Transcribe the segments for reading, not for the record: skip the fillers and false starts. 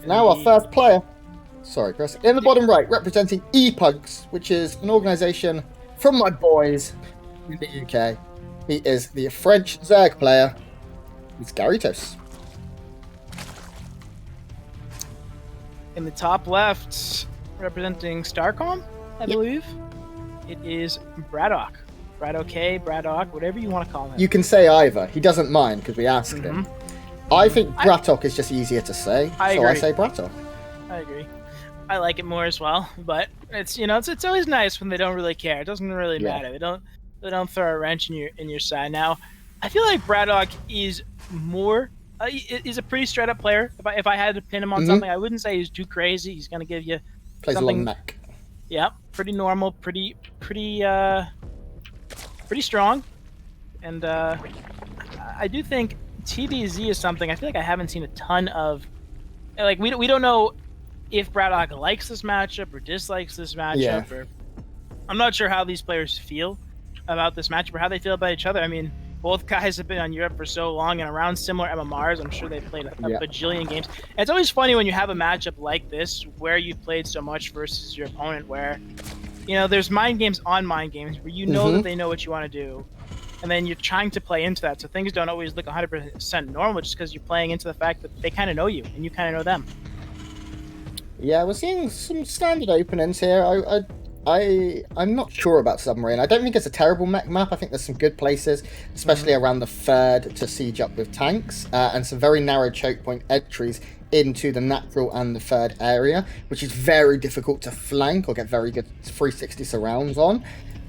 Now our first player, sorry Chris, in the bottom right, representing ePugs, which is an organisation from my boys in the UK. He is the French Zerg player. He's Garitos. In the top left, representing Starcom, I believe, it is Braddock. Braddock, Braddock, whatever you want to call him. You can say either. He doesn't mind because we asked him. I think Braddock is just easier to say, I so agree. I say Braddock. I agree. I like it more as well, but it's it's always nice when they don't really care. It doesn't really matter. They don't throw a wrench in your side. Now, I feel like Braddock is more. He's a pretty straight up player. If I had to pin him on something, I wouldn't say he's too crazy. He's gonna give you plays something. A lot of mech. Yeah, pretty normal, pretty strong, and I do think TBZ is something I feel like I haven't seen a ton of. Like we don't know if Braddock likes this matchup or dislikes this matchup, or I'm not sure how these players feel about this matchup or how they feel about each other. I mean, both guys have been on Europe for so long and around similar MMRs. I'm sure they've played a bajillion games. And it's always funny when you have a matchup like this where you've played so much versus your opponent, where there's mind games on mind games where you know that they know what you want to do, and then you're trying to play into that. So things don't always look 100% normal just because you're playing into the fact that they kind of know you and you kind of know them. Yeah, we're seeing some standard openings here. I'm not sure about Submarine. I don't think it's a terrible mech map. I think there's some good places, especially around the third, to siege up with tanks, and some very narrow choke point entries into the natural and the third area, which is very difficult to flank or get very good 360 surrounds on.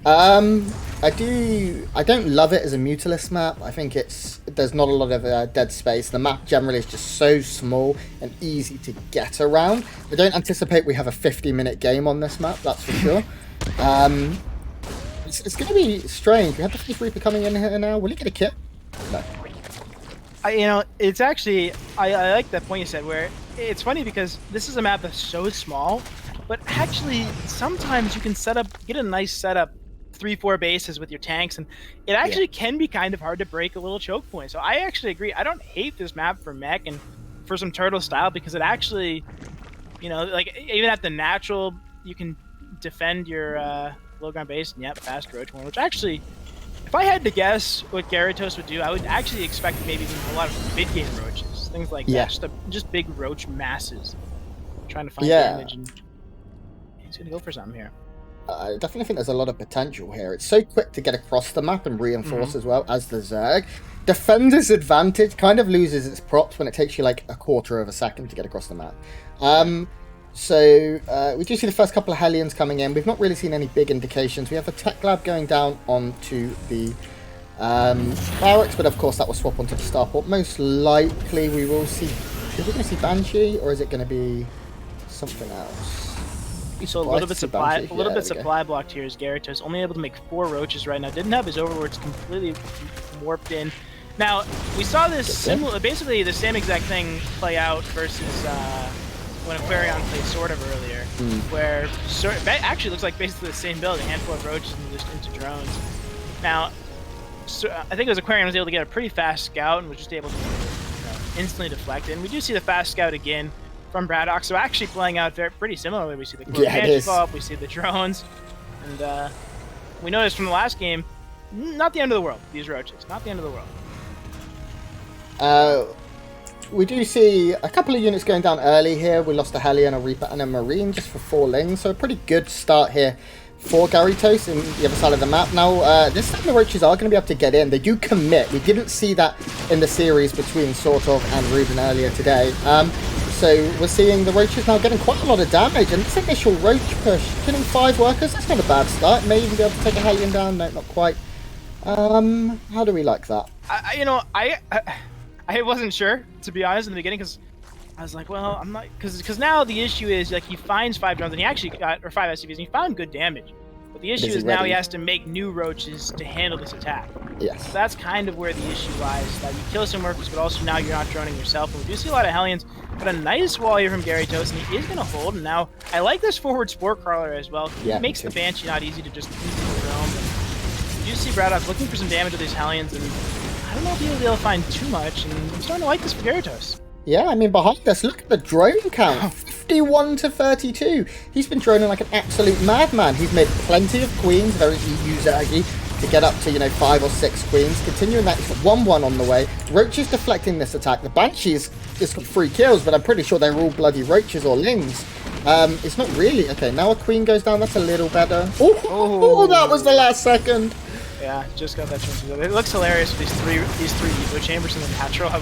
I don't love it as a Mutalist map. I think there's not a lot of dead space. The map generally is just so small and easy to get around. I don't anticipate we have a 50-minute game on this map, that's for sure. It's going to be strange. We have the Fleet Reaper coming in here now. Will he get a kit? No. It's actually, I like that point you said, where it's funny because this is a map that's so small, but actually sometimes you can get a nice setup 3-4 bases with your tanks, and it actually can be kind of hard to break a little choke point. So I actually agree. I don't hate this map for mech and for some turtle style, because it actually, like even at the natural, you can defend your low ground base and fast roach one, which actually, if I had to guess what Garitos would do, I would actually expect maybe a lot of mid game roaches, things like that, just big roach masses, trying to find damage, and he's gonna go for something here. I definitely think there's a lot of potential here. It's so quick to get across the map and reinforce as well as the Zerg. Defender's advantage kind of loses its props when it takes you like a quarter of a second to get across the map. So we do see the first couple of Hellions coming in. We've not really seen any big indications. We have a tech lab going down onto the barracks, but of course that will swap onto the starport. Most likely we will see... Is it going to see Banshee, or is it going to be something else? So a little bit supply blocked here is Garitos, only able to make 4 roaches right now. Didn't have his overlords completely warped in. Now, we saw this basically the same exact thing play out versus when Aquarion played Sort of earlier, where actually looks like basically the same build, a handful of roaches and just into drones. Now, I think it was Aquarion was able to get a pretty fast scout and was just able to instantly deflect it. And we do see the fast scout again from Braddock, so actually playing out pretty similarly. We see the Banshee fall up, we see the drones, and we noticed from the last game, not the end of the world, these roaches, not the end of the world. We do see a couple of units going down early here. We lost a Hellion, a Reaper, and a Marine just for 4 lings, so a pretty good start here for Garitos in the other side of the map. Now, this time the roaches are going to be able to get in. They do commit. We didn't see that in the series between Sort of and Ruben earlier today. So we're seeing the roaches now getting quite a lot of damage, and this initial roach push, killing 5 workers, that's not a bad start. May even be able to take a Hellion down, no, not quite. How do we like that? I wasn't sure, to be honest, in the beginning, because I was like, well, I'm not, because now the issue is, like, he finds 5 drones, and he actually got, or 5 SCVs, and he found good damage. But the issue is now he has to make new roaches to handle this attack. Yes. So that's kind of where the issue lies, that you kill some workers, but also now you're not droning yourself. And we do see a lot of Hellions, but a nice wall here from Garitos, and he is going to hold. And now, I like this forward Spore Crawler as well. It makes the Banshee not easy to just easily drone. But we do see Braddock looking for some damage with these Hellions, and I don't know if he'll be able to find too much, and I'm starting to like this for Garitos. Yeah, I mean, behind us, look at the drone count. 51 to 32. He's been droning like an absolute madman. He's made plenty of queens, very Uzagi, to get up to, 5 or 6 queens. Continuing that, he's got 1-1 on the way. Roach is deflecting this attack. The Banshee's just got 3 kills, but I'm pretty sure they're all bloody Roaches or Lings. It's not really. Okay, now a queen goes down. That's a little better. Oh, that was the last second. Yeah, just got that chance. It looks hilarious with these three Evo chambers in the natural. I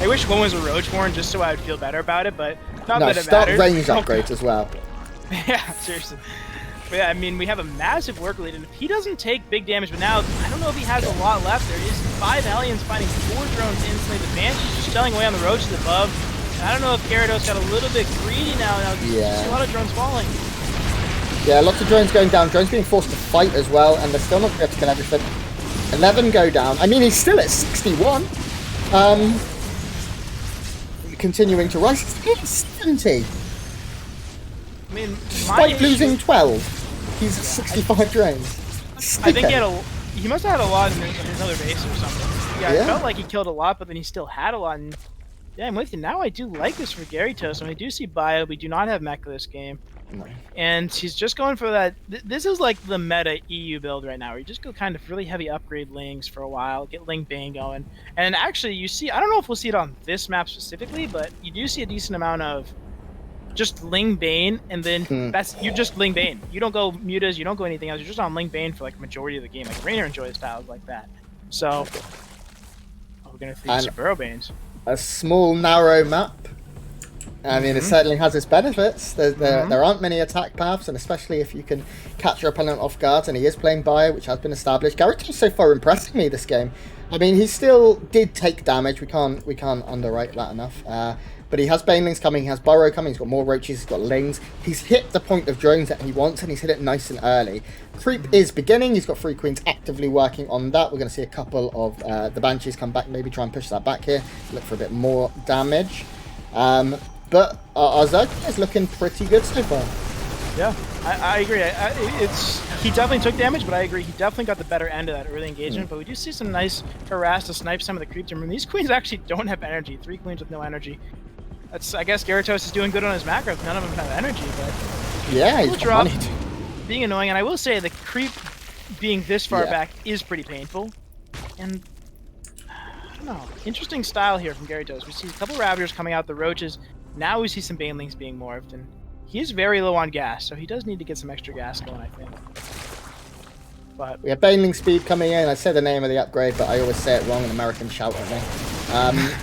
wish one was a Roach horn just so I would feel better about it, but not that it matters. Range upgrades as well. Yeah, seriously. But yeah, I mean, we have a massive work lead, and if he doesn't take big damage, but now, I don't know if he has a lot left. There is 5 aliens fighting 4 drones instantly. The Banshee's just shelling away on the Roaches above. And I don't know if Garitos got a little bit greedy now. Yeah. There's a lot of drones falling. Yeah, lots of drones going down. Drones being forced to fight as well, and they're still not going to kill everything. 11 go down. I mean, he's still at 61. Continuing to rise. He's at 70. I mean, despite losing 12, he's at 65 drones. I think he must have had a lot in his other base or something. Yeah, it felt like he killed a lot, but then he still had a lot. And yeah, I'm with you. Now I do like this for Garitos. And we do see Bio. We do not have Mecha this game. No. And he's just going for that. This is like the meta EU build right now, where you just go kind of really heavy upgrade Lings for a while, get Ling Bane going. And actually, you see, I don't know if we'll see it on this map specifically, but you do see a decent amount of just Ling Bane, and then you just Ling Bane. You don't go Mutas, you don't go anything else. You're just on Ling Bane for like a majority of the game. Like Rainer enjoys styles like that. So we're gonna see some Burrow Banes. A small, narrow map. I mean, it certainly has its benefits. There aren't many attack paths, and especially if you can catch your opponent off guard, and he is playing Bio, which has been established. Garitos so far impressing me this game. I mean, he still did take damage. We can't underrate that enough. But he has Banelings coming, he has Burrow coming, he's got more Roaches, he's got Lings. He's hit the point of drones that he wants, and he's hit it nice and early. Creep is beginning, he's got 3 queens actively working on that. We're going to see a couple of the Banshees come back, maybe try and push that back here, look for a bit more damage. But our Zerg is looking pretty good so far. Yeah, I agree. He definitely took damage, but I agree he definitely got the better end of that early engagement. But we do see some nice harass to snipe some of the creeps. And these queens actually don't have energy. 3 queens with no energy. I guess Garitos is doing good on his macros. None of them have energy, but yeah, he's drop being annoying. And I will say the creep being this far back is pretty painful. And I don't know, interesting style here from Garitos. We see a couple Ravagers coming out, the Roaches. Now we see some Banelings being morphed, and he is very low on gas, so he does need to get some extra gas going, I think. But we have Baneling speed coming in. I say the name of the upgrade, but I always say it wrong, and Americans shout at me.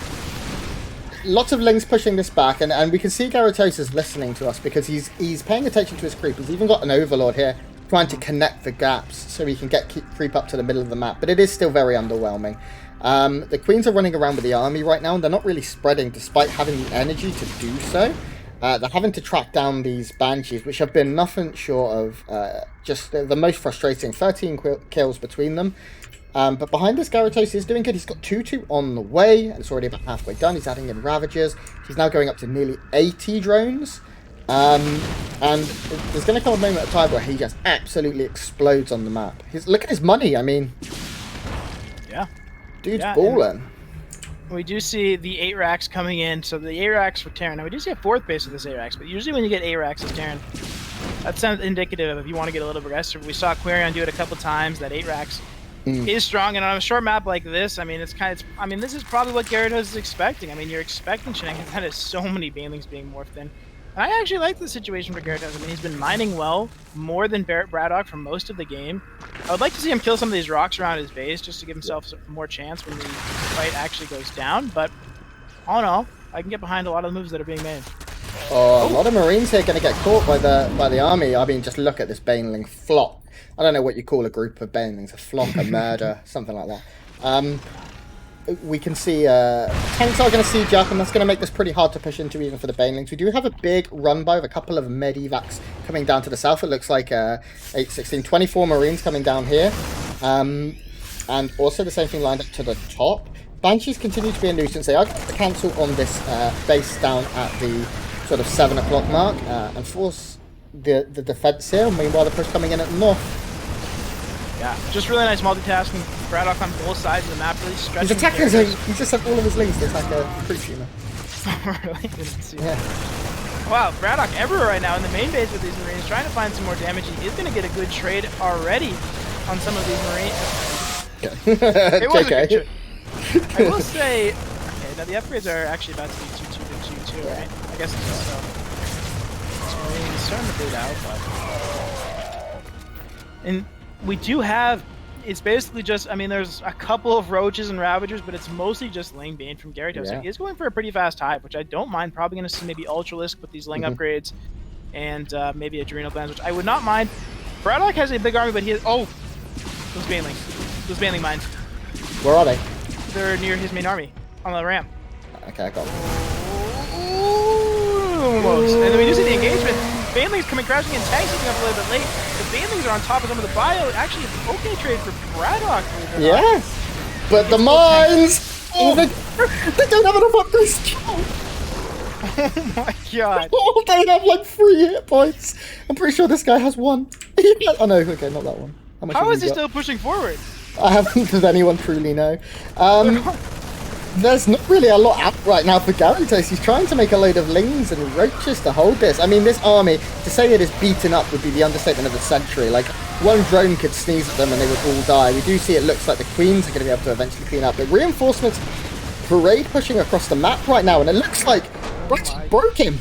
Lots of Lings pushing this back, and we can see Garitos is listening to us because he's paying attention to his creep. He's even got an Overlord here trying to connect the gaps so he can get creep up to the middle of the map, but it is still very underwhelming. The queens are running around with the army right now, and they're not really spreading despite having the energy to do so. They're having to track down these Banshees, which have been nothing short of just the most frustrating. 13 kills between them. But behind this, Garitos is doing good. He's got 2-2 on the way, and it's already about halfway done. He's adding in Ravagers. He's now going up to nearly 80 drones. And there's going to come a moment of time where he just absolutely explodes on the map. Look at his money, I mean. Yeah. Dude's balling. We do see the 8 racks coming in, so the 8 racks for Terran. Now we do see a 4th base with this 8 racks, but usually when you get 8 racks as Terran, that's indicative of if you want to get a little aggressive. We saw Quarion do it a couple times. That 8 racks is strong, and on a short map like this, I mean, this is probably what Garitos is expecting. I mean, you're expecting shenanigans. That is so many Banelings being morphed in. And I actually like the situation for Garitos. I mean, he's been mining well, more than Braddock for most of the game. I would like to see him kill some of these rocks around his base just to give himself some more chance when the fight actually goes down. But all in all, I can get behind a lot of the moves that are being made. Oh, a lot of Marines here going to get caught by the army. I mean, just look at this Baneling flock. I don't know what you call a group of Banelings, a flock, a murder, something like that. We can see tanks are going to siege up, and that's going to make this pretty hard to push into even for the Banelings. We do have a big run by with a couple of Medivacs coming down to the south. It looks like 24 Marines coming down here. And also the same thing lined up to the top. Banshees continue to be a nuisance. They are going to cancel on this base down at the sort of 7 o'clock mark and force the defense here. Meanwhile, the push coming in at the north. Yeah, just really nice multitasking. Braddock on both sides of the map, really stretching. He's attacking he just sent all of his Lings to attack a creep humor. Really? Wow, Braddock everywhere right now in the main base with these Marines, trying to find some more damage. He is going to get a good trade already on some of these Marines. It was a good trade. I will say, okay, now the upgrades are actually about to be 2-2 to 2-2, right? I guess so. This Marine is starting to bleed out, but... And we do have... It's basically just, I mean, there's a couple of Roaches and Ravagers, but it's mostly just Ling Bane from Garitos. So he is going for a pretty fast hive, which I don't mind. Probably going to see maybe Ultralisk with these Ling upgrades and maybe Adrenal Glands, which I would not mind. Braddock has a big army, but he has... Oh! Those Baneling. Those Baneling mines. Where are they? They're near his main army, on the ramp. Okay, I got them. Almost. And then we do see the engagement. Baneling's coming crashing and tanks looking up a little bit late. The Banelings are on top of some of the bio. Actually, it's an okay trade for Braddock. Yeah. But the mines! Oh, they don't have enough upgrades. Oh my god. Oh, they have like 3 hit points. I'm pretty sure this guy has 1. Oh no, okay, not that one. How is he still pushing forward? I haven't, does anyone truly know? There's not really a lot out right now for Garitos. He's trying to make a load of Lings and Roaches to hold this. I mean, this army, to say it is beaten up would be the understatement of the century. Like, one drone could sneeze at them and they would all die. We do see it looks like the Queens are going to be able to eventually clean up. The reinforcements parade pushing across the map right now, and it looks like broke him.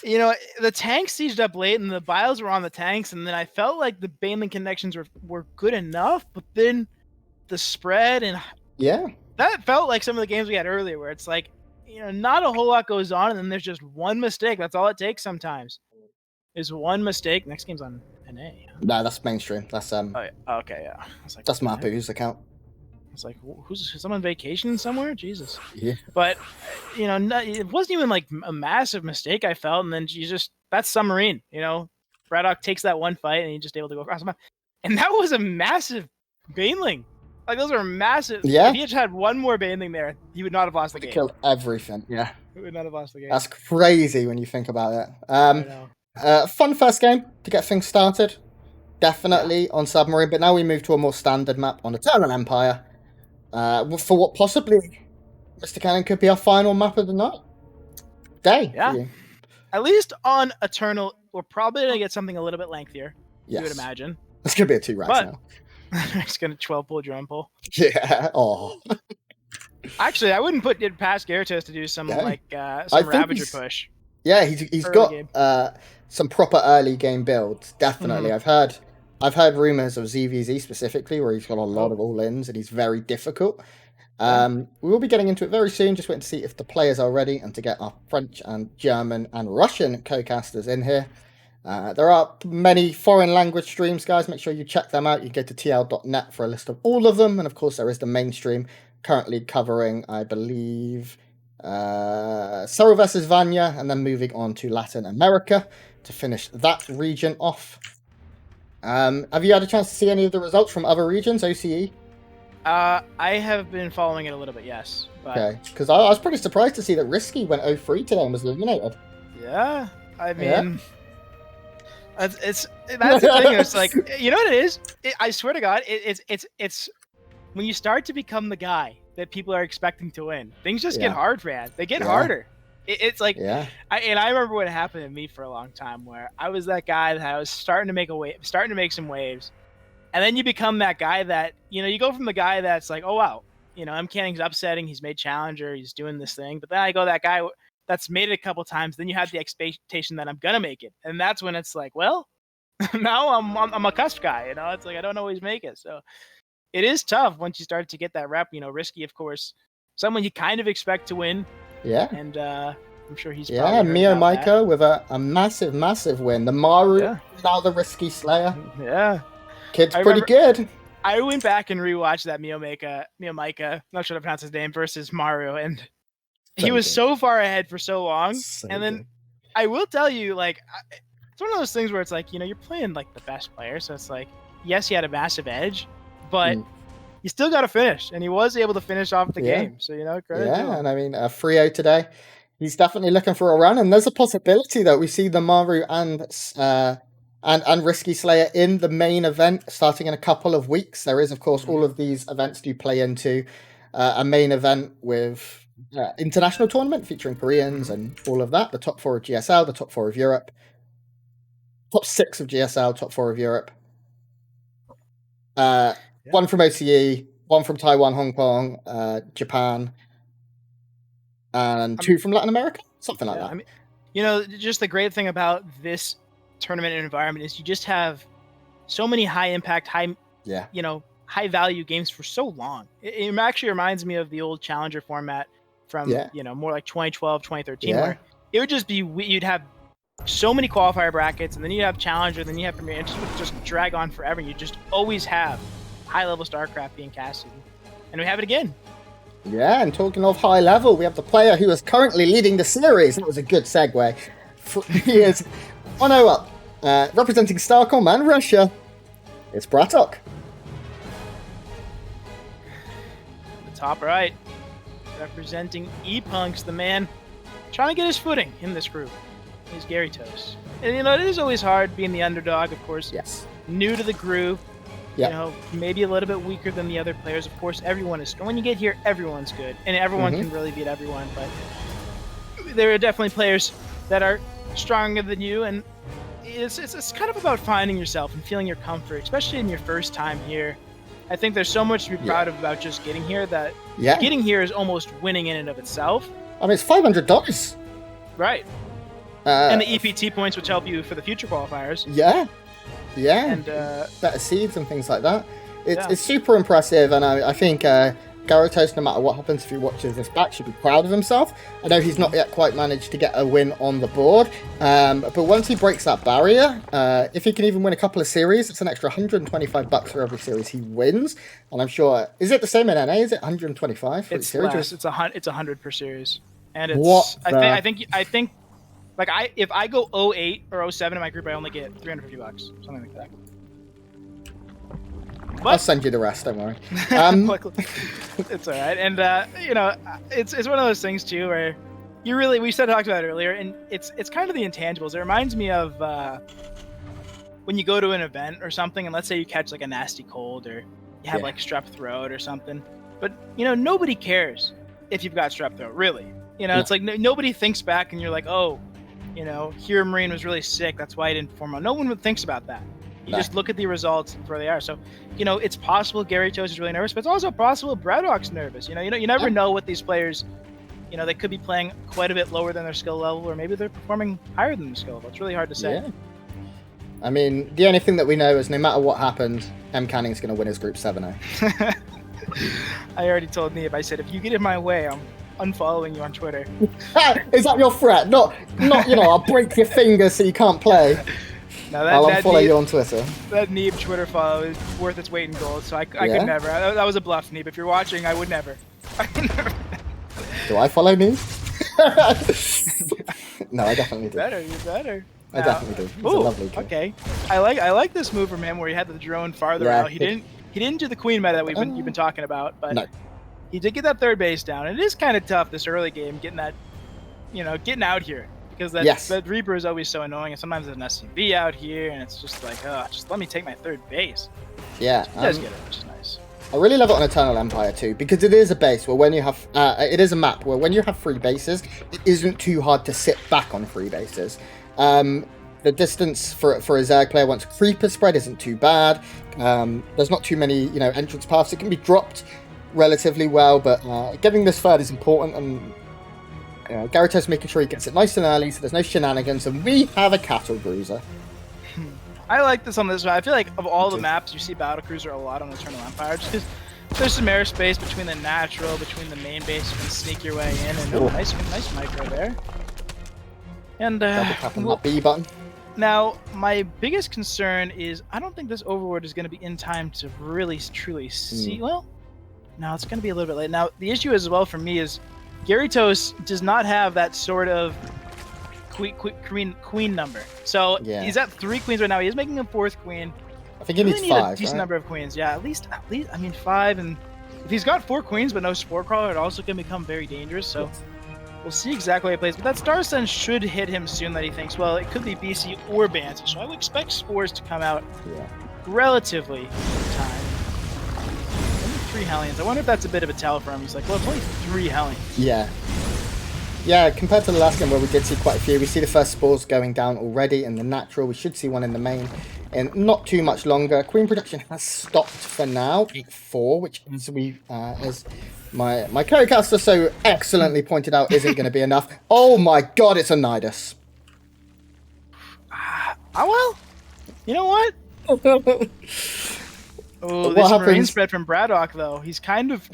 You know, the tanks sieged up late and the bios were on the tanks, and then I felt like the Baneling connections were good enough, but then the spread and... Yeah. That felt like some of the games we had earlier where it's like, you know, not a whole lot goes on and then there's just one mistake. That's all it takes sometimes. Is one mistake. Next game's on NA. No, that's mainstream. That's Oh, yeah. Okay, yeah. Like, that's Mapu's account. It's like, who's someone vacationing somewhere? Jesus. Yeah. But, you know, it wasn't even like a massive mistake I felt, and then that's Submarine, you know. Braddock takes that one fight and he's just able to go across the map. And that was a massive Baneling. Like, those are massive. Yeah. If he had had one more Baneling there, he would not have lost the game. Killed everything. Yeah. He would not have lost the game. That's crazy when you think about it. Fun first game to get things started. Definitely on Submarine, but now we move to a more standard map on Eternal Empire. For what possibly, Mr. Cannon, could be our final map of the night. Yeah. At least on Eternal, we're probably going to get something a little bit lengthier. Yes. You would imagine. It's going to be a 2 racks now. It's going to 12-pull drone pull. Yeah. Oh. Actually, I wouldn't put it past Garitos to do some some Ravager push. Yeah, he's got some proper early game builds. Definitely. I've heard rumors of ZVZ specifically where he's got a lot of all-ins and he's very difficult. We will be getting into it very soon. Just waiting to see if the players are ready and to get our French and German and Russian co-casters in here. There are many foreign language streams, guys. Make sure you check them out. You can go to tl.net for a list of all of them. And of course, there is the mainstream currently covering, I believe, Cyril versus Vanya, and then moving on to Latin America to finish that region off. Have you had a chance to see any of the results from other regions, OCE? I have been following it a little bit, yes. But... Okay, because I was pretty surprised to see that Risky went 0-3 today and was eliminated. Yeah, I mean... That's the thing. It's like, you know what it is? I swear to God, it's when you start to become the guy that people are expecting to win, things just get hard, man. They get harder. It's like, I remember what happened to me for a long time, where I was that guy that I was starting to make some waves, and then you become that guy that, you know, you go from the guy that's like, oh wow, you know, M. Canning's upsetting, he's made challenger, he's doing this thing, but then I go that guy that's made it a couple times, then you have the expectation that I'm gonna make it, and that's when it's like, well, now I'm a cusp guy, you know. It's like I don't always make it, so it is tough once you start to get that rep. You know, Risky, of course, someone you kind of expect to win. Yeah, and I'm sure he's Mio Maika with a massive win. The Maru now the Risky Slayer. Yeah, kid's pretty good. I went back and rewatched that Mio Maika, not sure how to pronounce his name, versus Maru, and he was so far ahead for so long. And then I will tell you, like, it's one of those things where it's like, you know, you're playing like the best player, so it's like, yes, he had a massive edge, but you still got to finish, and he was able to finish off the game. So, you know, credit to him. And I mean, Frio today, he's definitely looking for a run, and there's a possibility that we see the Maru and Risky Slayer in the main event starting in a couple of weeks. There is, of course, all of these events do play into a main event with international tournament featuring Koreans and all of that. The top 4 of GSL, the top 4 of Europe, top 6 of GSL, top 4 of Europe. One from OCE, one from Taiwan, Hong Kong, Japan, and 2 from Latin America, something like that. I mean, you know, just the great thing about this tournament environment is you just have so many high impact, high value games for so long. It actually reminds me of the old Challenger format from more like 2012, 2013, where it would just be you'd have so many qualifier brackets, and then you have Challenger, then you have Premier, and it would just drag on forever. You just always have high level StarCraft being casted, and we have it again. Yeah, and talking of high level, we have the player who is currently leading the series. That was a good segue. He is 1-0 up, representing Starcom and Russia. It's Bratok. The top right, representing E-Punks, the man trying to get his footing in this group, is Garitos. And you know, it is always hard being the underdog, of course. Yes. New to the group. Yep. You know, maybe a little bit weaker than the other players. Of course, everyone is strong. When you get here, everyone's good, and everyone can really beat everyone. But there are definitely players that are stronger than you, and it's kind of about finding yourself and feeling your comfort, especially in your first time here. I think there's so much to be proud of about just getting here that getting here is almost winning in and of itself. I mean, it's $500. Right. And the EPT points, which help you for the future qualifiers. Yeah. And better seeds and things like that. It's super impressive, and I think Garitos, no matter what happens if he watches this back, should be proud of himself. I know he's not yet quite managed to get a win on the board, but once he breaks that barrier, if he can even win a couple of series, it's an extra $125 for every series he wins. And I'm sure, is it the same in NA? Is it 125 for each series? Less. It's 100 per series, and it's I think. Like if I go 08 or 07 in my group, I only get $350, something like that. But I'll send you the rest. Don't worry. It's all right, and you know, it's one of those things too where you really we talked about it earlier, and it's kind of the intangibles. It reminds me of when you go to an event or something, and let's say you catch like a nasty cold or you have like strep throat or something, but you know nobody cares if you've got strep throat, really. You know, it's like nobody thinks back, and you're like, oh. You know, Hero Marine was really sick. That's why I didn't perform well. No one thinks about that. You just look at the results and where they are. So, you know, it's possible Garitos is really nervous, but it's also possible Braddock's nervous. You never know what these players, you know, they could be playing quite a bit lower than their skill level, or maybe they're performing higher than their skill level. It's really hard to say. Yeah. I mean, the only thing that we know is no matter what happens, M. Canning's going to win his group 7-0. I already told Neeb, I said, if you get in my way, I'm unfollowing you on Twitter. Is that your threat? Not you know, I'll break your finger so you can't play. No, I'll unfollow you on Twitter. That Neeb Twitter follow is worth its weight in gold, so I could never. That was a bluff, Neeb. If you're watching, I would never. Do I follow Neeb? No, I definitely do. You better. I definitely do. He's a lovely kid. Okay. I like this move from him where he had the drone farther out. He didn't do the queen meta that you've been talking about, but he did get that third base down. It is kind of tough this early game getting that, you know, getting out here because that Reaper is always so annoying, and sometimes there's an SCV out here, and it's just like, just let me take my third base. Yeah, he does get it, which is nice. I really love it on Eternal Empire too, because it is a base where when you have, it is a map where when you have 3 bases, it isn't too hard to sit back on 3 bases. The distance for a Zerg player once creeper spread isn't too bad. There's not too many, you know, entrance paths. It can be dropped relatively well, but getting this third is important, and Garitos making sure he gets it nice and early so there's no shenanigans, and we have a cattle bruiser. I like this on this one. I feel like of all the maps you see battlecruiser a lot on Eternal Empire, just because there's some airspace between the natural, between the main base, you can sneak your way in, and nice micro there. And that B button. Now, my biggest concern is I don't think this Overlord is going to be in time to really truly see. Well, no, it's going to be a little bit late. Now, the issue as well for me is Garitos does not have that sort of queen number. So he's at 3 queens right now. He is making a 4th queen. I think he needs 5. A decent number of queens. Yeah, at least I mean 5. And if he's got 4 queens but no Spore Crawler, it also can become very dangerous. So we'll see exactly how he plays. But that Star Sun should hit him soon that he thinks, well, it could be BC or Banshee. So I would expect Spores to come out relatively in time. 3 Hellions. I wonder if that's a bit of a tell for him. He's like, well, it's only 3 Hellions. Yeah. Yeah, compared to the last game where we did see quite a few, we see the first spores going down already in the natural. We should see one in the main in not too much longer. Queen production has stopped for now at 4, which as my co-caster so excellently pointed out isn't going to be enough. Oh my god, it's a Nidus. Well, you know what? Oh, What this happens? Marine spread from Braddock though. He's kind of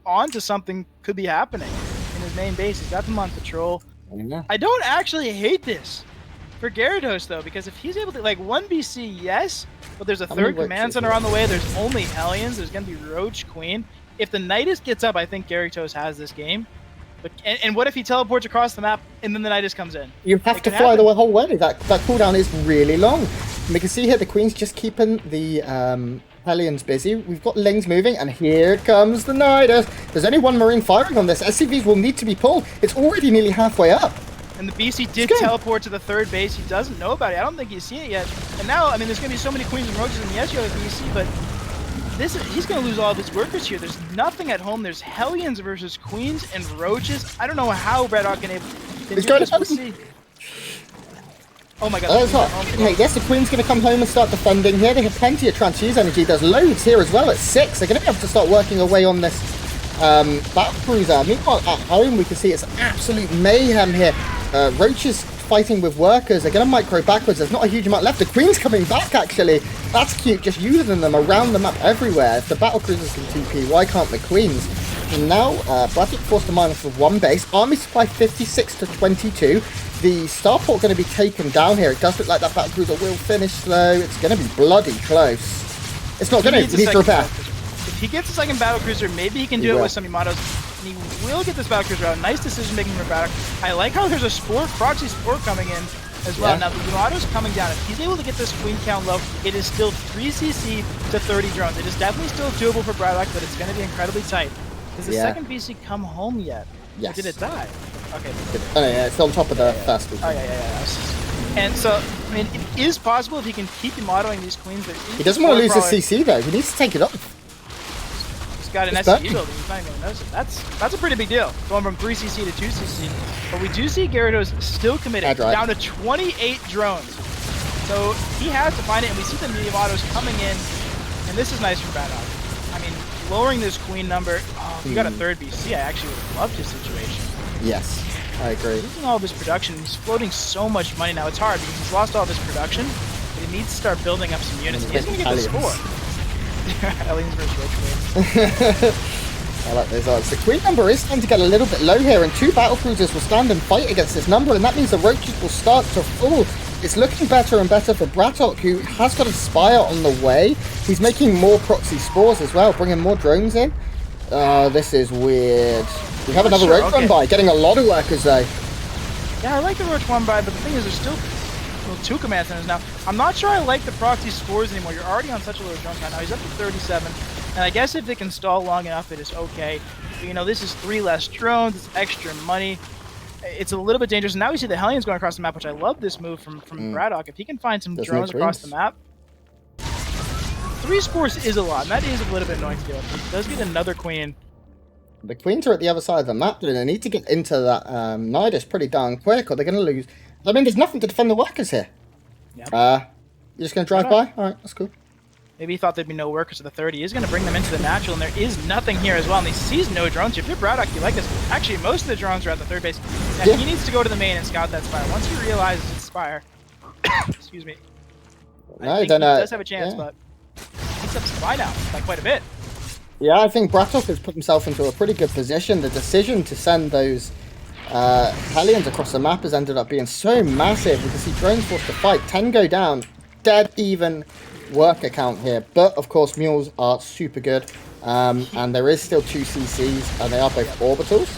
on to something could be happening in his main base. He's got them on patrol. Yeah. I don't actually hate this for Garitos though, because if he's able to, like, 1 BC, yes, but there's a third command center on the way. There's only Hellions. There's gonna be Roach Queen. If the Nidus gets up, I think Garitos has this game. But and what if he teleports across the map and then the Nidus comes in? You have to fly the whole way. That cooldown is really long. And we can see here the Queen's just keeping the Hellions busy. We've got Lings moving, and here comes the Nidus. There's only 1 Marine firing on this. SCVs will need to be pulled. It's already nearly halfway up. And the BC did teleport to the 3rd base. He doesn't know about it. I don't think he's seen it yet. And now, I mean, there's going to be so many Queens and Roaches in the SEO of BC, but he's going to lose all of his workers here. There's nothing at home. There's Hellions versus Queens and Roaches. I don't know how Braddock can do this. We'll see. Oh my god. Okay, yes, the Queen's going to come home and start defending here. They have plenty of transfuse energy. There's loads here as well at 6. They're going to be able to start working away on this battle cruiser. Meanwhile, at home, we can see it's absolute mayhem here. Roaches fighting with workers. They're going to micro backwards. There's not a huge amount left. The Queen's coming back, actually. That's cute. Just using them around the map everywhere. If the battle cruisers can TP, why can't the Queens? And now, Braddock forced to minus with 1 base. Army supply 56 to 22. The starport going to be taken down here. It does look like that battle cruiser will finish slow. It's going to be bloody close. It's not going to. He needs to repair. If he gets a second battle cruiser, maybe he can do it with some Yamatos. And he will get this battle cruiser out. Nice decision making from Braddock. I like how there's a proxy sport coming in as well. Now the Yamato's coming down. If he's able to get this Queen count low, it is still 3 CC to 30 drones. It is definitely still doable for Braddock, but it's going to be incredibly tight. Does the second BC come home yet? Yes. Or did it die? Okay. Oh, yeah, it's on top of the first BC. Oh, yeah. And so, I mean, it is possible if he can keep modeling these Queens. He doesn't want to lose his CC, though. He needs to take it off. He's got an SC building. He's not even going to notice it. That's a pretty big deal, going from 3 CC to 2 CC. But we do see Garitos still committed, down to 28 drones. So he has to find it, and we see the Yamatos coming in, and this is nice for Braddock. I mean, lowering this Queen number. Oh, if you got a 3rd BC, I actually would have loved his situation. Yes, I agree. Losing all of his production, he's floating so much money now. It's hard because he's lost all of his production, but he needs to start building up some units. He's going to get the score. Aliens versus Roach Queen. I like those odds. The Queen number is starting to get a little bit low here, and 2 battle cruisers will stand and fight against this number, and that means the Roaches will start to fall. It's looking better and better for Braddock, who has got a Spire on the way. He's making more proxy spores as well, bringing more drones in. This is weird. We have another Roach run by, getting a lot of workers though. Yeah, I like the Roach run by, but the thing is, there's still 2 command centers now. I'm not sure I like the proxy spores anymore. You're already on such a low drone count now. He's up to 37, and I guess if they can stall long enough, it is okay. But, you know, this is 3 less drones. It's extra money. It's a little bit dangerous. And now we see the Hellions going across the map, which I love this move from Braddock. If he can find some drones across the map. 3 spores is a lot, and that is a little bit annoying to deal with. He does get another Queen. The Queens are at the other side of the map, and they need to get into that Nidus pretty darn quick, or they're going to lose. I mean, there's nothing to defend the workers here. Yep. You're just going to drive by? Alright, that's cool. Maybe he thought there'd be no workers at the 30. He is going to bring them into the natural, and there is nothing here as well. And he sees no drones. If you're Braddock, you like this. Actually, most of the drones are at the 3rd base. And he needs to go to the main and scout that Spire. Once he realizes it's Spire, excuse me, I think he does have a chance, but he picks up Spy now by quite a bit. Yeah, I think Braddock has put himself into a pretty good position. The decision to send those Hellions across the map has ended up being so massive. We can see drones forced to fight. 10 go down. Dead even worker count here. But, of course, mules are super good. And there is still 2 CCs, and they are both orbitals.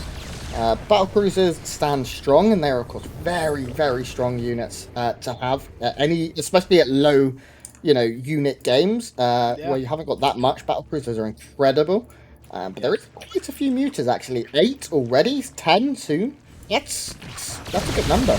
Battle cruisers stand strong, and they're, of course, very, very strong units to have. Especially at low unit games where you haven't got that much. Battle cruisers are incredible, but there is quite a few mutas actually. 8 already, 10 soon. That's a good number.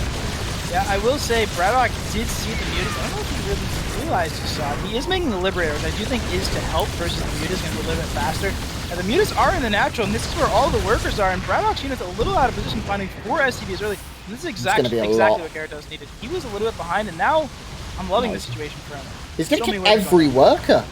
Yeah, I will say Braddock did see the Mutas. I don't know if he really realized he saw it. He is making the Liberators, I do think is to help versus the Mutas going to be a little bit faster. And the Mutas are in the natural, and this is where all the workers are, and Braddock's unit's a little out of position finding 4 SCVs early. And this is exactly what Garitos needed. He was a little bit behind, and now I'm loving the situation for him. He's going to kill every worker.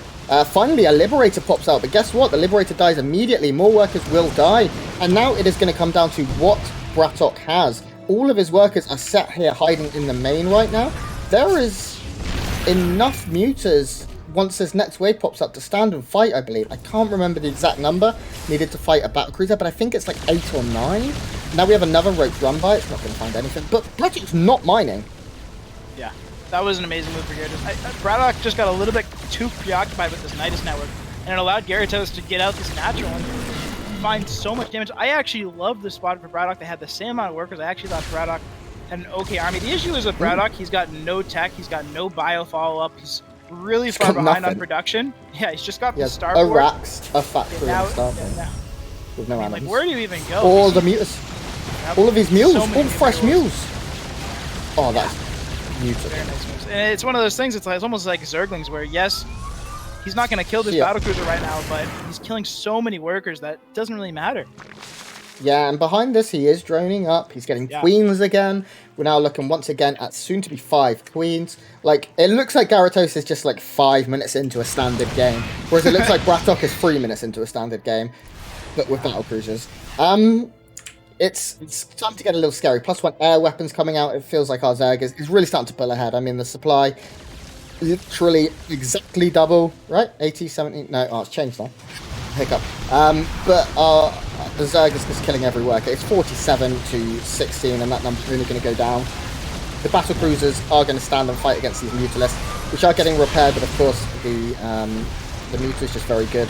Finally, a Liberator pops out, but guess what? The Liberator dies immediately. More workers will die. And now it is going to come down to what Braddock has. All of his workers are sat here hiding in the main right now. There is enough Mutas once this next wave pops up to stand and fight, I believe. I can't remember the exact number needed to fight a battlecruiser, but I think it's like 8 or 9. Now we have another roach run by. It's not going to find anything, but Braddock's not mining. Yeah, that was an amazing move for Garitos. Braddock just got a little bit too preoccupied with this Nidus network, and it allowed Garitos to get out this natural and find so much damage. I actually love this spot for Braddock. They had the same amount of workers. I actually thought Braddock had an okay army. The issue is with Braddock, he's got no tech, he's got no bio follow-up, he's really far behind on production. Yeah, he's just got the star board. A Rax, a factory, and stuff. With no like, where do you even go? All the mules. All of these mules. All fresh mules. Oh, that's beautiful. Very nice moves. And it's one of those things, it's almost like Zerglings, where yes, he's not going to kill this battlecruiser right now, but he's killing so many workers that it doesn't really matter. Yeah, and behind this, he is droning up. He's getting queens again. We're now looking once again at soon to be 5 queens. Like, it looks like Garitos is just like 5 minutes into a standard game, whereas it looks like Braddock is 3 minutes into a standard game, but with battlecruisers. It's starting to get a little scary. +1 air weapons coming out. It feels like our Zerg is really starting to pull ahead. I mean, the supply literally exactly double, right? 80, 70, no, it's changed now. Hiccup. But the Zerg is just killing every worker. It's 47 to 16, and that number's really going to go down. The battle cruisers are going to stand and fight against these Mutalisks, which are getting repaired, but of course the Muta is just very good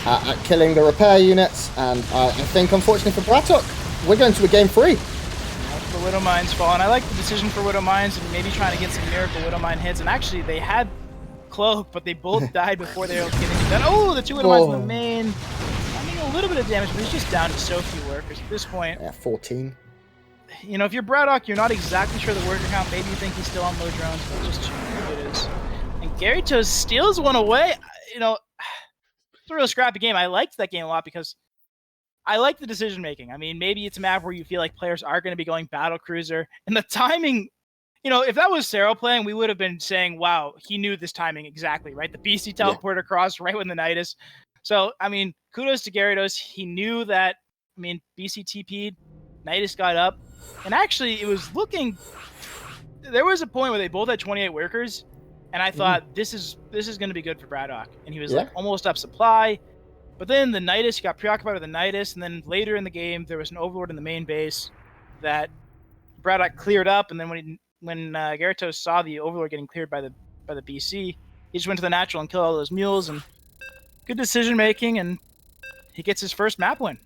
at killing the repair units, and I think, unfortunately for Braddock, we're going to a game 3. The Widow Mine's fallen. I like the decision for Widow Mines and maybe trying to get some miracle Widow Mine hits, and actually they had Cloak, but they both died before they were able to get into that. Oh, the 2 Widow Mines in the main. I mean, a little bit of damage, but he's just down to so few workers at this point. Yeah, 14. You know, if you're Braddock, you're not exactly sure the worker count. Maybe you think he's still on low drones, but it's just who it is. And Garitos steals one away. You know, it's a real scrappy game. I liked that game a lot because I like the decision making. I mean, maybe it's a map where you feel like players are going to be going battle cruiser, and the timing. You know, if that was Cero playing, we would have been saying, "Wow, he knew this timing exactly, right?" The BC teleport across right when the Nidus. So, I mean, kudos to Garitos. He knew that. I mean, BC TP'd, Nidus got up, and actually, it was looking. There was a point where they both had 28 workers, and I thought this is going to be good for Braddock, and he was like almost up supply. But then the Nidus, he got preoccupied with the Nidus, and then later in the game, there was an Overlord in the main base that Braddock cleared up, and then when Garitos saw the Overlord getting cleared by the BC, he just went to the natural and killed all those mules, and good decision making, and he gets his first map win.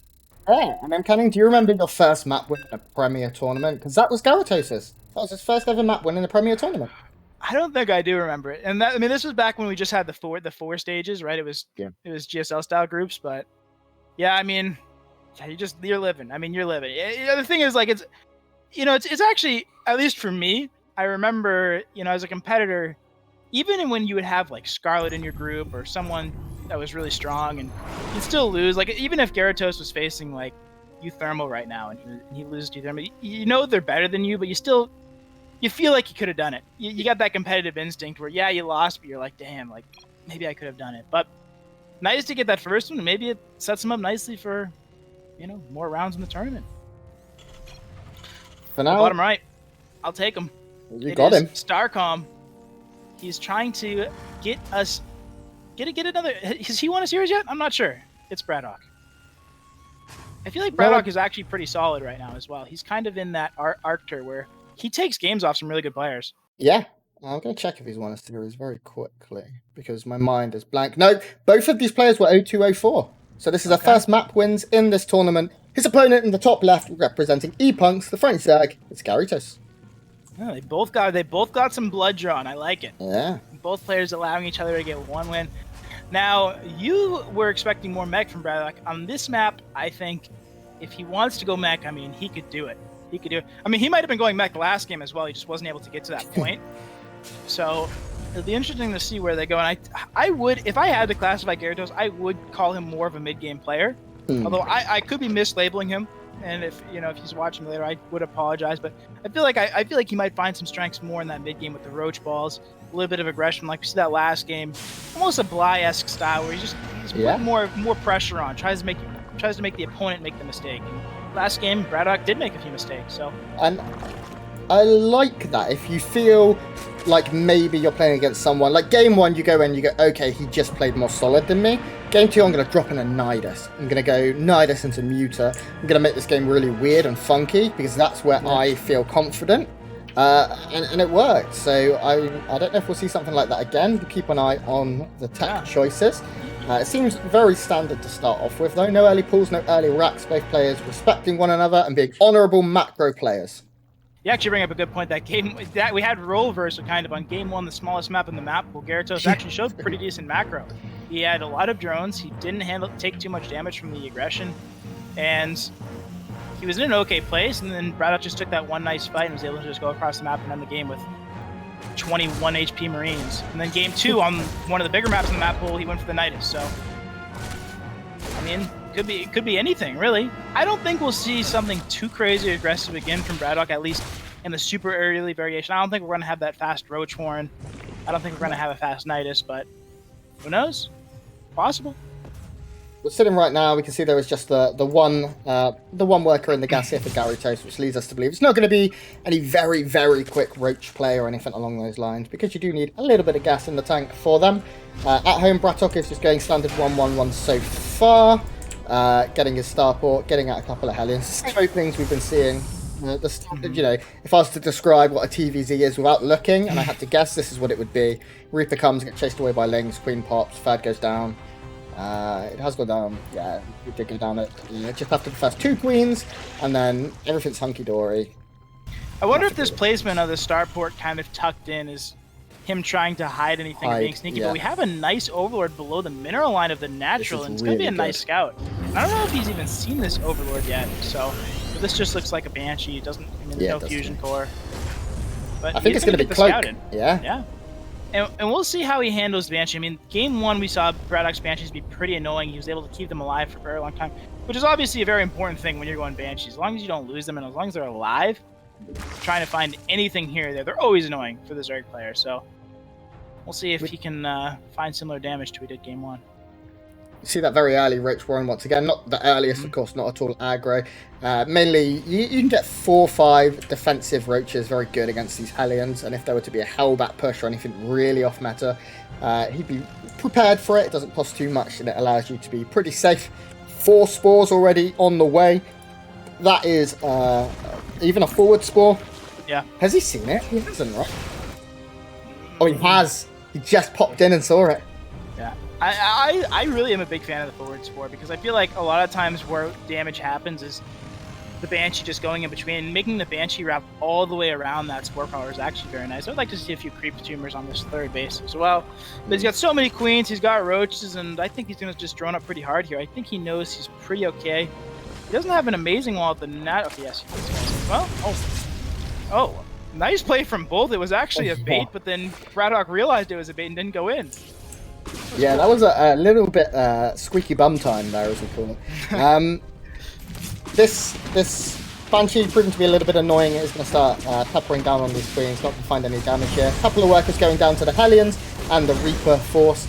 Yeah, and I'm Canning, do you remember your first map win in a Premier tournament? Because that was Garitos's. That was his first ever map win in a Premier tournament. I don't think I do remember it, and that, I mean, this was back when we just had the four stages, right? It was GSL style groups, but yeah, I mean, you're living. I mean, you're living. The thing is, like, it's actually, at least for me, I remember, as a competitor, even when you would have like Scarlet in your group or someone that was really strong, and you'd still lose. Like, even if Garitos was facing like Euthermal right now and he loses to Euthermal, they're better than you, but you feel like you could have done it. You got that competitive instinct where, yeah, you lost, but you're like, damn, like, maybe I could have done it. But nice to get that first one, and maybe it sets him up nicely for, more rounds in the tournament. For now, bottom right, I'll take him. You got him. Starcom. He's trying to get us... Get another... Has he won a series yet? I'm not sure. It's Braddock. I feel like Braddock is actually pretty solid right now as well. He's kind of in that arcter where he takes games off some really good players. Yeah. I'm going to check if he's won a series very quickly because my mind is blank. No, both of these players were 0-2-0-4. So this is our first map wins in this tournament. His opponent in the top left, representing E-Punks, the French Zerg, it's Garitos. Yeah, they both got some blood drawn. I like it. Yeah. Both players allowing each other to get one win. Now, you were expecting more mech from Braddock. On this map, I think if he wants to go mech, I mean, he could do it. he could do it. I mean, he might have been going back the last game as well. He just wasn't able to get to that point. So it'll be interesting to see where they go. And I would, if I had to classify Garitos, I would call him more of a mid-game player. Although I could be mislabeling him. And if he's watching later, I would apologize. But I feel like he might find some strengths more in that mid game with the roach balls, a little bit of aggression, like we see that last game, almost a Bly-esque style where he's putting more pressure on, tries to make the opponent make the mistake. And last game, Braddock did make a few mistakes. So and I like that. If you feel like maybe you're playing against someone like game 1, you go in, you go, okay, he just played more solid than me. Game 2, I'm going to drop in a Nidus. I'm going to go Nidus into Muta. I'm going to make this game really weird and funky because that's where I feel confident. And it worked. So I don't know if we'll see something like that again. We'll keep an eye on the tech choices. It seems very standard to start off with, though. No early pulls, no early racks. Both players respecting one another and being honourable macro players. You actually bring up a good point. That game that we had role reversal kind of on game 1, the smallest map in the map. Well, Garitos actually showed pretty decent macro. He had a lot of drones. He didn't take too much damage from the aggression, and he was in an okay place. And then Braddock just took that one nice fight and was able to just go across the map and end the game with 21 HP Marines. And then game 2 on one of the bigger maps in the map pool, he went for the Nidus. So, I mean, it could be anything, really. I don't think we'll see something too crazy aggressive again from Braddock, at least in the super early variation. I don't think we're going to have that fast Roach Horn. I don't think we're going to have a fast Nidus, but who knows? Possible. We're sitting right now, we can see there is just the one worker in the gas here for Garitos, which leads us to believe it's not going to be any very, very quick Roach play or anything along those lines, because you do need a little bit of gas in the tank for them. At home, Braddock is just going standard 1-1-1 so far. Getting his starport, getting out a couple of Hellions. Same openings we've been seeing. You know, if I was to describe what a TVZ is without looking, and I had to guess, this is what it would be. Reaper comes, gets chased away by Lings, Queen pops, Third goes down. It has gone down, yeah, it did go down at just after the first 2 Queens, and then everything's hunky-dory. I wonder if this placement of the starport kind of tucked in is him trying to hide anything or being sneaky, but we have a nice Overlord below the mineral line of the natural, and it's going to be a nice scout. I don't know if he's even seen this Overlord yet, so but this just looks like a Banshee. It doesn't, I mean, there's no fusion core. But I think it's going to be Cloak. Yeah. And we'll see how he handles Banshee. I mean, game 1 we saw Braddock's Banshees be pretty annoying. He was able to keep them alive for a very long time, which is obviously a very important thing when you're going Banshees. As long as you don't lose them and as long as they're alive, trying to find anything here or there, they're always annoying for the Zerg player. So we'll see if he can find similar damage to what he did game 1. You see that very early Roach Warren once again. Not the earliest, of course, not at all aggro. Mainly, you can get 4 or 5 defensive Roaches very good against these Hellions, and if there were to be a Hellbat push or anything really off meta, he'd be prepared for it. It doesn't cost too much, and it allows you to be pretty safe. 4 spores already on the way. That is even a forward spore. Yeah. Has he seen it? He hasn't, right? Oh, he has. He just popped in and saw it. Yeah. I really am a big fan of the forward spore because I feel like a lot of times where damage happens is the Banshee just going in between. Making the Banshee wrap all the way around that spore power is actually very nice. I'd like to see a few creep tumors on this 3rd base as well. But he's got so many Queens, he's got Roaches, and I think he's going to just drone up pretty hard here. I think he knows he's pretty okay. He doesn't have an amazing wall at the net. Okay, yes, he does. Well, oh, nice play from both. It was actually a bait, but then Braddock realized it was a bait and didn't go in. Yeah, that was a little bit squeaky bum time there, as we call it. This Banshee proving to be a little bit annoying. It's going to start peppering down on these Queens, not to find any damage here. A couple of workers going down to the Hellions and the Reaper force.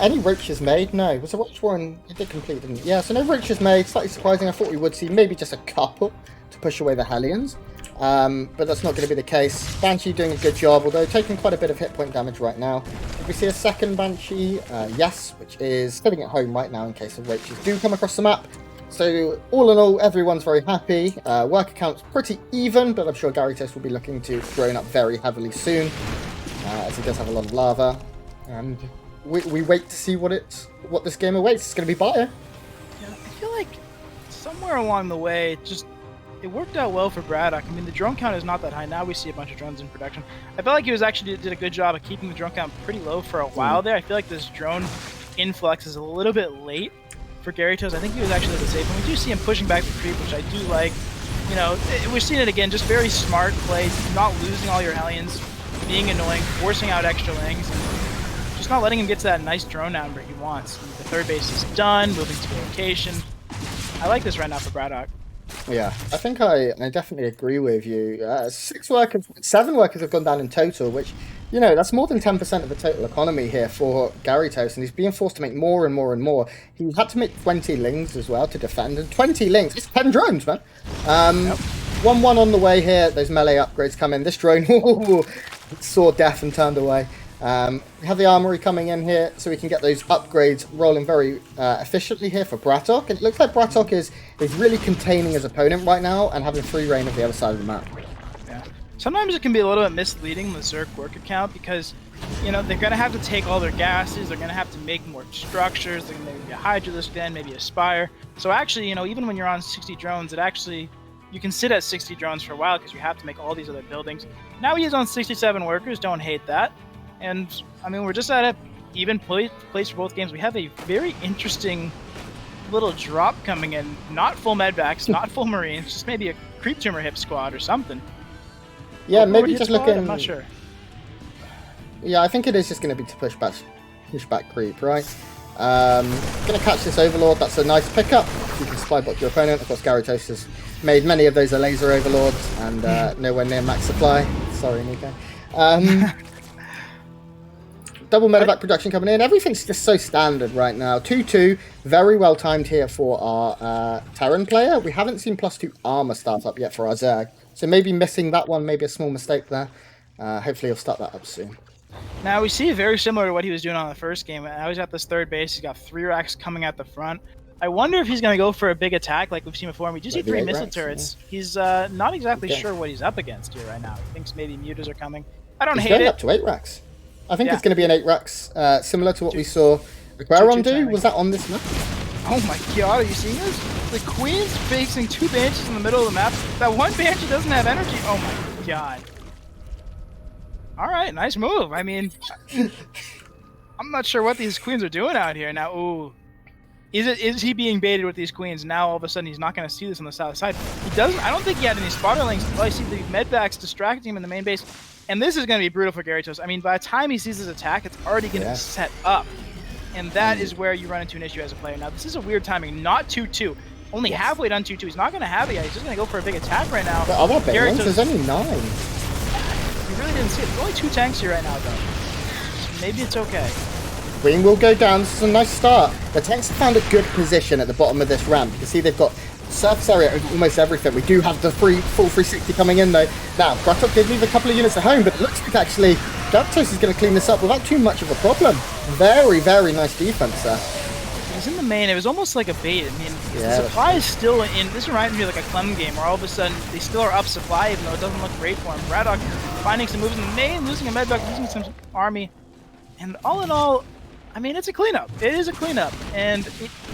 Any Roaches made? No. Was a Roach Warren? It did complete, didn't it? Yeah, so no Roaches made. Slightly surprising. I thought we would see maybe just a couple to push away the Hellions. But that's not going to be the case. Banshee doing a good job, although taking quite a bit of hit point damage right now. Did we see a second Banshee? Yes, which is sitting at home right now in case the Roaches do come across the map. So all in all, everyone's very happy. Worker count's pretty even, but I'm sure Garitos will be looking to drone up very heavily soon, as he does have a lot of lava. And we wait to see what this game awaits. It's going to be Bio. Yeah, I feel like somewhere along the way, it worked out well for Braddock. I mean, the drone count is not that high. Now we see a bunch of drones in production. I felt like he did a good job of keeping the drone count pretty low for a while there. I feel like this drone influx is a little bit late for Garitos. I think he was actually a bit safe. And we do see him pushing back the creep, which I do like. you know, we're seeing it again, just very smart play, not losing all your Hellions, being annoying, forcing out extra lings, and just not letting him get to that nice drone number he wants. The third base is done, moving to the location. I like this right now for Braddock. Yeah, I think I definitely agree with you. 7 workers have gone down in total, which, you know, that's more than 10% of the total economy here for Garitos, and he's being forced to make more and more and more. He had to make 20 lings as well to defend, and 20 lings, it's 10 drones, man. 1-1 on the way here, those melee upgrades come in. This drone saw death and turned away. We have the armory coming in here, so we can get those upgrades rolling very efficiently here for Braddock. And it looks like Braddock is really containing his opponent right now and having free reign of the other side of the map. Yeah. Sometimes it can be a little bit misleading, the Zerg work account, because, you know, they're going to have to take all their gases, they're going to have to make more structures, they're going to maybe a Hydralisk den, maybe a Spire. So actually, you know, even when you're on 60 drones, you can sit at 60 drones for a while because you have to make all these other buildings. Now he is on 67 workers, don't hate that. And, I mean, we're just at an even place for both games. We have a very interesting little drop coming in. Not full medvacs, not full marines, just maybe a creep tumor hip squad or something. Yeah, maybe just looking... I'm not sure. Yeah, I think it is just going to be to push back creep, right? Going to catch this Overlord. That's a nice pickup. You can supply bot your opponent. Of course, Garitos has made many of those a laser Overlords and nowhere near max supply. Sorry, Nico. Double medevac production coming in. Everything's just so standard right now. 2-2, very well timed here for our Terran player. We haven't seen +2 armor start up yet for our Zerg, so maybe missing that one, maybe a small mistake there. Hopefully he'll start that up soon. Now we see very similar to what he was doing on the first game. Now he's at this third base. He's got 3 racks coming at the front. I wonder if he's going to go for a big attack like we've seen before. And we do see 3 missile turrets. Yeah. He's not exactly sure what he's up against here right now. He thinks maybe mutas are coming. I don't hate it. He's going up to 8 racks. I think it's going to be an 8 racks, similar to what we saw Aquaron do. Was that on this map? Oh my god, are you seeing this? The Queen's facing 2 Banshees in the middle of the map. That one Banshee doesn't have energy. Oh my god. Alright, nice move. I mean, I'm not sure what these Queens are doing out here. Now, ooh. Is he being baited with these Queens? Now all of a sudden he's not going to see this on the south side. He doesn't. I don't think he had any spotterlings. Well, I see the medvacs distracting him in the main base. And this is going to be brutal for Garitos. I mean, by the time he sees his attack, it's already going to be set up. And that is where you run into an issue as a player. Now, this is a weird timing. Not 2-2. Only halfway done 2-2. He's not going to have it yet. He's just going to go for a big attack right now. But other Banelings, there's only 9. You really didn't see it. There's only 2 tanks here right now, though. So maybe it's okay. Queen will go down. This is a nice start. The tanks have found a good position at the bottom of this ramp. You can see they've got surface area over almost everything. We do have the full 360 coming in though. Now, Braddock did leave a couple of units at home, but it looks like actually Garitos is going to clean this up without too much of a problem. Very, very nice defense there. He's in the main. It was almost like a bait. I mean, the supply is still in. This reminds me of like a Clem game where all of a sudden they still are up supply, even though it doesn't look great for him. Braddock finding some moves in the main, losing a medvac, losing some army. And all in all, I mean, it's a cleanup. It is a cleanup. And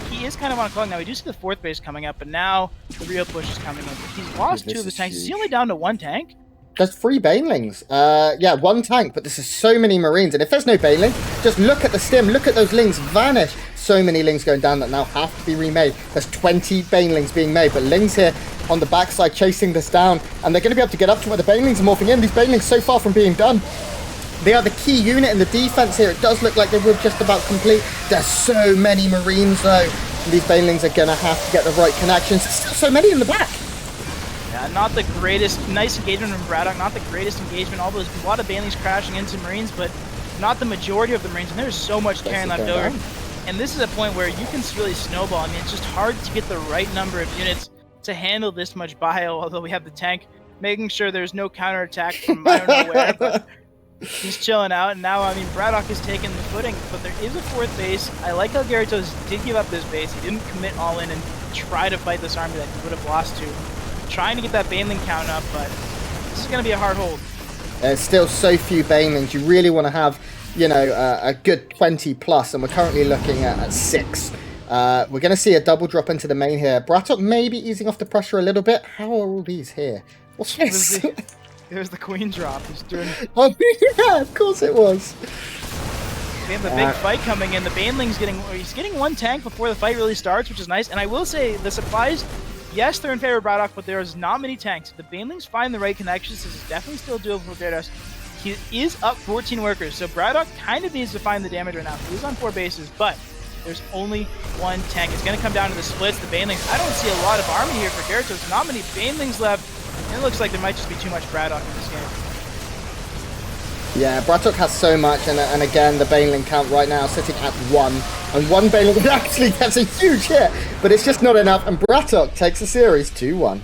he is kind of on a clock now. We do see the 4th base coming up, but now the real push is coming in. He's lost 2 of his tanks. Is he only down to 1 tank? There's 3 Banelings. Yeah, 1 tank, but this is so many Marines. And if there's no Baneling, just look at the stim. Look at those Lings vanish. So many Lings going down that now have to be remade. There's 20 Banelings being made, but Lings here on the backside chasing this down. And they're going to be able to get up to where the Banelings are morphing in. These Banelings so far from being done. They are the key unit in the defense here. It does look like they were just about complete. There's so many Marines though. These Banelings are going to have to get the right connections. There's still so many in the back. Yeah, not the greatest. Nice engagement from Braddock. Not the greatest engagement. A lot of Banelings crashing into Marines, but not the majority of the Marines. And there's so much carrying left over. And this is a point where you can really snowball. I mean, it's just hard to get the right number of units to handle this much bio, although we have the tank making sure there's no counterattack from I don't know where. But he's chilling out, and now, I mean, Braddock is taking the footing, but there is a 4th base. I like how Garitos did give up this base. He didn't commit all in and try to fight this army that he would have lost to. Trying to get that Baneling count up, but this is going to be a hard hold. There's still so few Banelings. You really want to have, you know, a good 20 plus, and we're currently looking at 6. We're going to see a double drop into the main here. Braddock maybe easing off the pressure a little bit. How are all these here? What's this? There's the Queen drop. He's doing. Oh yeah, of course it was. We have the big fight coming in. The Baneling's getting. He's getting 1 tank before the fight really starts, which is nice. And I will say the supplies Yes, they're in favor of Braddock, but there's not many tanks. If the Banelings find the right connections, this is definitely still doable for Garitos. He is up 14 workers, so Braddock kind of needs to find the damage right now. He's on 4 bases, but there's only 1 tank. It's going to come down to the splits, the Banelings. I don't see a lot of army here for Garitos. Not many Banelings left, and it looks like there might just be too much Braddock in this game. Yeah, Braddock has so much, and again, the Baneling count right now sitting at 1. And 1 Baneling actually gets a huge hit, but it's just not enough, and Braddock takes the series 2-1.